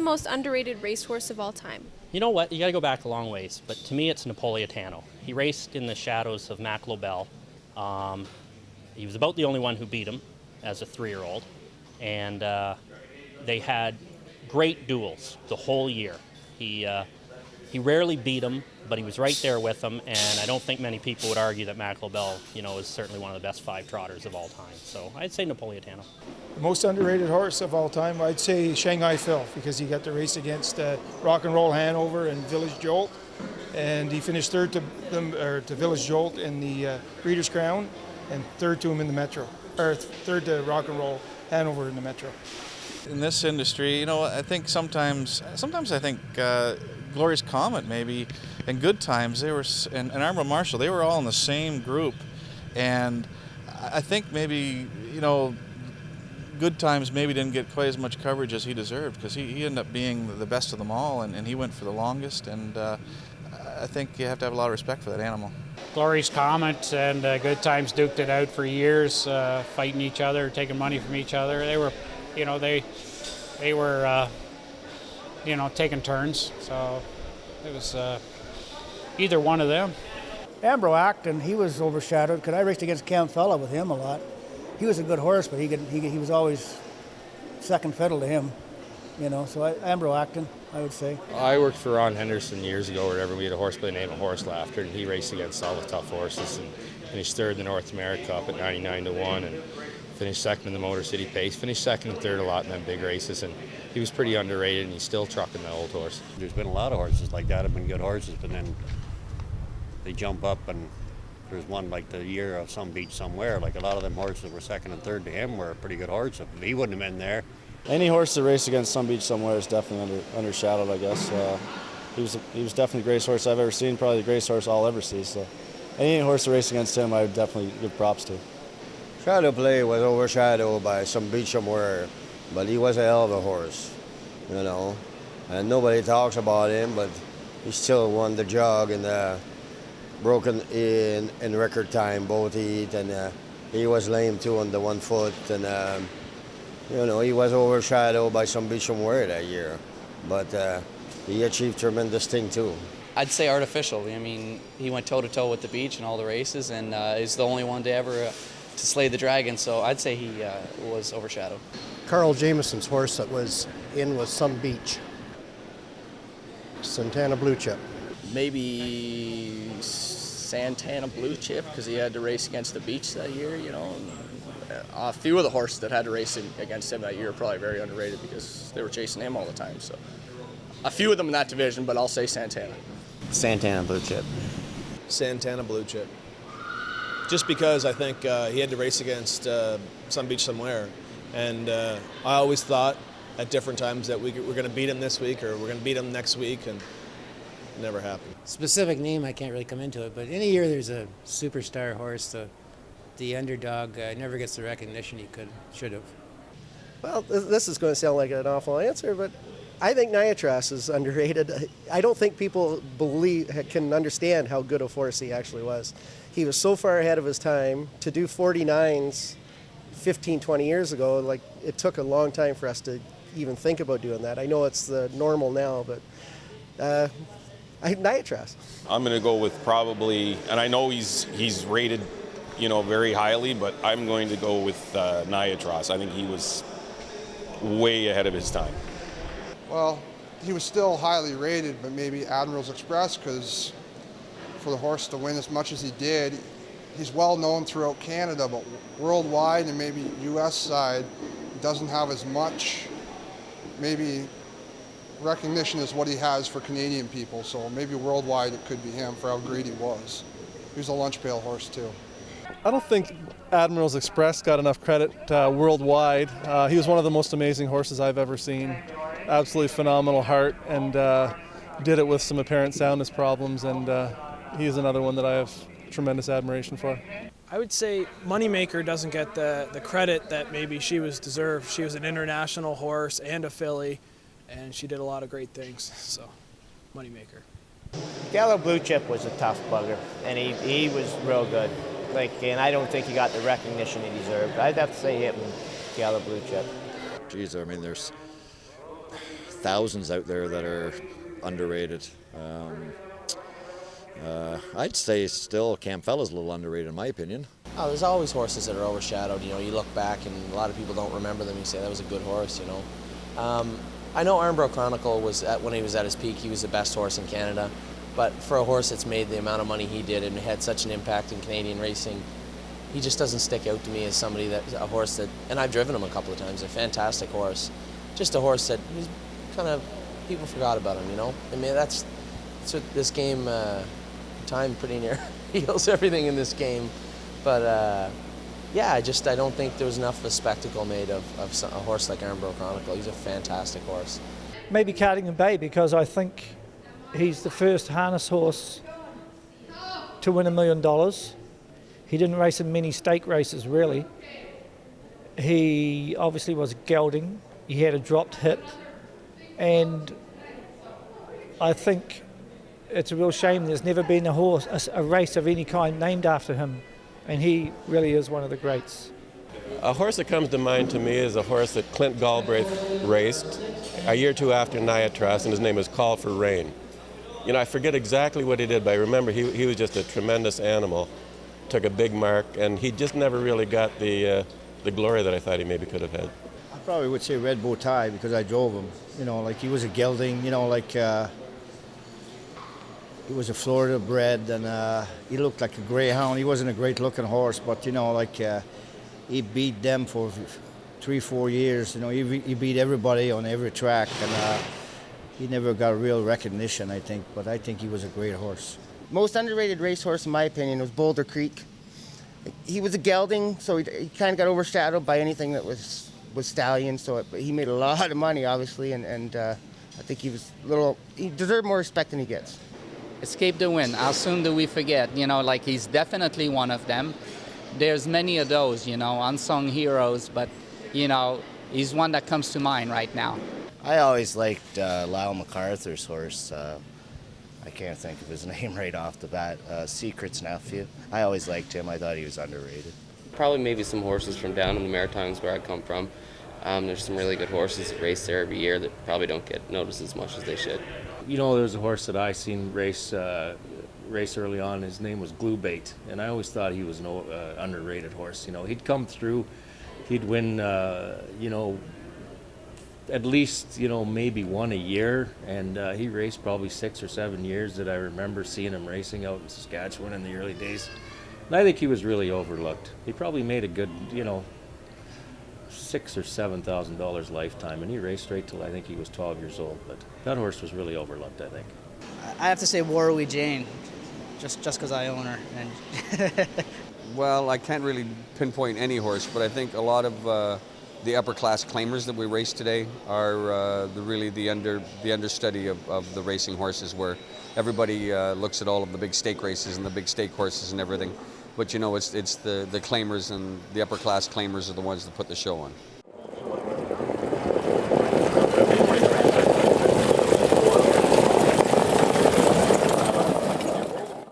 most underrated racehorse of all time? You know what? You got to go back a long ways, but to me, it's Napolitano. He raced in the shadows of MacLobel. He was about the only one who beat him as a 3-year-old, and they had great duels the whole year. He rarely beat him, but he was right there with him, and I don't think many people would argue that MacLobel, is certainly one of the best 5 trotters of all time. So I'd say Napolitano. The most underrated horse of all time, I'd say Shanghai Phil, because he got to race against Rock and Roll Hanover and Village Jolt, and he finished third to Village Jolt in the Breeders' Crown, and third to him in the Metro, or third to Rock and Roll Hanover in the Metro. In this industry, I think sometimes I think Glorious Comet maybe, in good times they were, and Admiral Marshall, they were all in the same group, and I think maybe good times maybe didn't get quite as much coverage as he deserved, because he ended up being the best of them all, and he went for the longest, and I think you have to have a lot of respect for that animal. Glorious Comet and Good Times duked it out for years, fighting each other, taking money from each other. They were, they were taking turns. So it was either one of them. Ambro Acton, he was overshadowed because I raced against Cam Fella with him a lot. He was a good horse, but he was always second fiddle to him. So Ambro Acton, I would say. I worked for Ron Henderson years ago, or whatever. We had a horse by the name of Horse Laughter, and he raced against all the tough horses and finished third in the North America Cup at 99-1, and finished second in the Motor City Pace. Finished second and third a lot in them big races, and he was pretty underrated, and he's still trucking the old horse. There's been a lot of horses like that have been good horses, but then they jump up, and there's one like the year of Some Beach Somewhere. Like a lot of them horses that were second and third to him were a pretty good horse. If he wouldn't have been there. Any horse that raced against Some Beach Somewhere is definitely undershadowed, I guess. He was definitely the greatest horse I've ever seen, probably the greatest horse I'll ever see. So any horse that raced against him, I would definitely give props to. Shadow Play was overshadowed by Some Beach Somewhere, but he was a hell of a horse, And nobody talks about him, but he still won the jug and broken in record time both heat, and he was lame too on the 1 foot, and he was overshadowed by Some Beach Somewhere that year, but he achieved tremendous thing too. I'd say artificial. I mean, he went toe-to-toe with the Beach in all the races, and he's the only one to ever to slay the dragon, so I'd say he was overshadowed. Carl Jameson's horse that was in was Some Beach. Santana Blue Chip. Maybe Santana Blue Chip, because he had to race against the Beach that year, A few of the horses that had to race against him that year are probably very underrated because they were chasing him all the time. So a few of them in that division, but I'll say Santana. Santana Blue Chip. Santana Blue Chip. Just because I think he had to race against Some Beach Somewhere. And I always thought at different times that we're going to beat him this week or we're going to beat him next week, and it never happened. Specific name, I can't really come into it, but any year there's a superstar horse, the underdog never gets the recognition he should have. Well, this is going to sound like an awful answer, but I think Niatras is underrated. I don't think people can understand how good a horse he actually was. He was so far ahead of his time. To do 49s 15, 20 years ago, like, it took a long time for us to even think about doing that. I know it's the normal now, but Niatras. I'm going to go with probably, and I know he's rated very highly, but I'm going to go with Niatras. I think he was way ahead of his time. Well, he was still highly rated, but maybe Admiral's Express, because for the horse to win as much as he did, he's well known throughout Canada, but worldwide and maybe U.S. side, doesn't have as much maybe recognition as what he has for Canadian people. So maybe worldwide it could be him for how great he was. He was a lunch pail horse too. I don't think Admiral's Express got enough credit worldwide. He was one of the most amazing horses I've ever seen. Absolutely phenomenal heart, and did it with some apparent soundness problems, and he's another one that I have tremendous admiration for. I would say Moneymaker doesn't get the credit that maybe she was deserved. She was an international horse and a filly, and she did a lot of great things, so Moneymaker. Gallo Blue Chip was a tough bugger, and he was real good. And I don't think he got the recognition he deserved. I'd have to say him, Gallo Blue Chip. Geez, I mean, there's thousands out there that are underrated. I'd say still Campbella's a little underrated in my opinion. Oh, there's always horses that are overshadowed. You know, you look back and a lot of people don't remember them. You say that was a good horse. You know, I know Armbro Chronicle was when he was at his peak, he was the best horse in Canada. But for a horse that's made the amount of money he did and had such an impact in Canadian racing, he just doesn't stick out to me as somebody a horse that, and I've driven him a couple of times, a fantastic horse. Just a horse that he's kind of, people forgot about him, you know? I mean, that's what this game, time pretty near heals everything in this game. But yeah, I don't think there was enough of a spectacle made of a horse like Armbro Chronicle. He's a fantastic horse. Maybe Cardigan Bay, because I think he's the first harness horse to win $1 million. He didn't race in many stake races, really. He obviously was gelding. He had a dropped hip. And I think it's a real shame there's never been a race of any kind named after him. And he really is one of the greats. A horse that comes to mind to me is a horse that Clint Galbraith raced a year or two after Niatras, and his name is Call for Rain. You know, I forget exactly what he did, but I remember he was just a tremendous animal. Took a big mark, and he just never really got the glory that I thought he maybe could have had. I probably would say Red Bow Tie because I drove him. You know, like he was a gelding, you know, like he was a Florida bred, and he looked like a greyhound. He wasn't a great looking horse, but you know, like he beat them for 3-4 years. You know, he beat everybody on every track, and he never got real recognition, I think, but I think he was a great horse. Most underrated racehorse, in my opinion, was Boulder Creek. He was a gelding, so he kind of got overshadowed by anything that was stallion. So he made a lot of money, obviously, and I think he deserved more respect than he gets. Escape the Wind. How soon do we forget? You know, like he's definitely one of them. There's many of those, you know, unsung heroes, but you know, he's one that comes to mind right now. I always liked Lyle MacArthur's horse. I can't think of his name right off the bat. Secret's nephew. I always liked him. I thought he was underrated. Probably maybe some horses from down in the Maritimes where I come from. There's some really good horses that race there every year that probably don't get noticed as much as they should. You know, there was a horse that I seen race early on. His name was Glue-Bait, and I always thought he was an underrated horse. You know, he'd come through, he'd win, you know, at least, you know, maybe one a year, and he raced probably 6 or 7 years that I remember seeing him racing out in Saskatchewan in the early days. And I think he was really overlooked. He probably made a good, you know, $6,000 or $7,000 lifetime, and he raced straight till I think he was 12 years old. But that horse was really overlooked, I think. I have to say Warrawee Jane, just because I own her. And Well, I can't really pinpoint any horse, but I think a lot of the upper class claimers that we race today are the understudy of the racing horses, where everybody looks at all of the big stake races and the big stake horses and everything. But you know, it's the claimers and the upper class claimers are the ones that put the show on.